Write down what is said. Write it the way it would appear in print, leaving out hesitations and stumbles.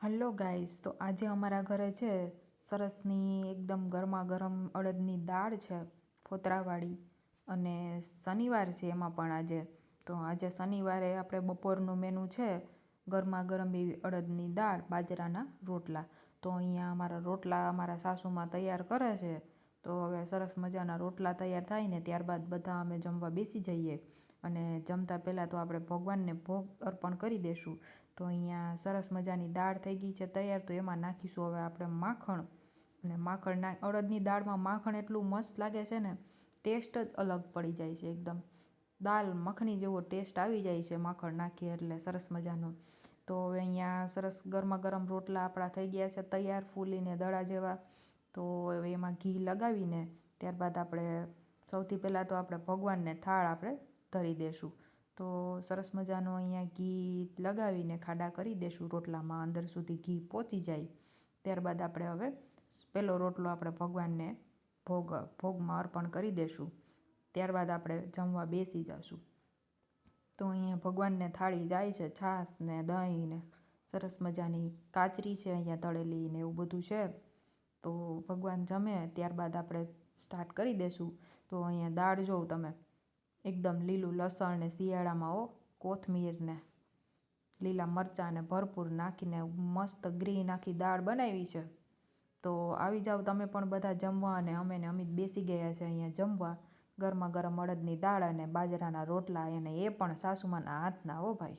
Hello guys, તો આજે અમારા ઘરે છે સરસની એકદમ ગરમા ગરમ અડદની દાળ છે ફોતરાવાળી. અને શનિવાર છે એમાં પણ આજે શનિવારે આપણે બપોરનું મેનુ છે ગરમા ગરમ એવી અડદની દાળ, બાજરાના રોટલા. તો અહીંયા અમારા રોટલા અમારા સાસુમાં તૈયાર કરે છે. તો હવે સરસ મજાના રોટલા તૈયાર થાય ને ત્યારબાદ બધા અમે જમવા બેસી જઈએ. અને જમતા પહેલાં તો આપણે ભગવાનને ભોગ અર્પણ કરી દઈશું. તો અહીંયા સરસ મજાની દાળ થઈ ગઈ છે તૈયાર. તો એમાં નાખીશું હવે આપણે માખણ. અને માખણ અડદની દાળમાં માખણ એટલું મસ્ત લાગે છે ને, ટેસ્ટ જ અલગ પડી જાય છે એકદમ. દાલ મખની જેવો ટેસ્ટ આવી જાય છે માખણ નાખીએ એટલે સરસ મજાનો. તો હવે અહીંયા સરસ ગરમા ગરમ રોટલા આપણા થઈ ગયા છે તૈયાર, ફૂલીને દડા જેવા. તો હવે એમાં ઘી લગાવીને ત્યારબાદ આપણે સૌથી પહેલાં તો આપણે ભગવાનને થાળ આપણે ધરી દઈશું. તો સરસ મજાનો અહીંયા ઘી લગાવીને ખાડા કરી દઈશું રોટલામાં, અંદર સુધી ઘી પહોંચી જાય. ત્યારબાદ આપણે હવે પહેલો રોટલો આપણે ભગવાનને ભોગમાં અર્પણ કરી દઈશું. ત્યારબાદ આપણે જમવા બેસી જઈશું. તો અહીંયા ભગવાનને થાળી જાય છે, છાશ ને દહીં ને સરસ મજાની કાચરી છે અહીંયા તળેલી ને એવું બધું છે. તો ભગવાન જમે ત્યારબાદ આપણે સ્ટાર્ટ કરી દઈશું. તો અહીંયા દાળ જોઉં તમે, એકદમ લીલું લસણ ને શિયાળામાં કોથમીર ને લીલા મરચાં ને ભરપૂર નાખીને મસ્ત ગ્રીન આખી દાળ બનાવી છે. તો આવી જાઓ તમે પણ બધા જમવા. અને અમે ને અમિત બેસી ગયા છે અહીંયા જમવા. ગરમા ગરમ અડદની દાળ અને બાજરાના રોટલા, અને એ પણ સાસુમાના હાથના, હો ભાઈ.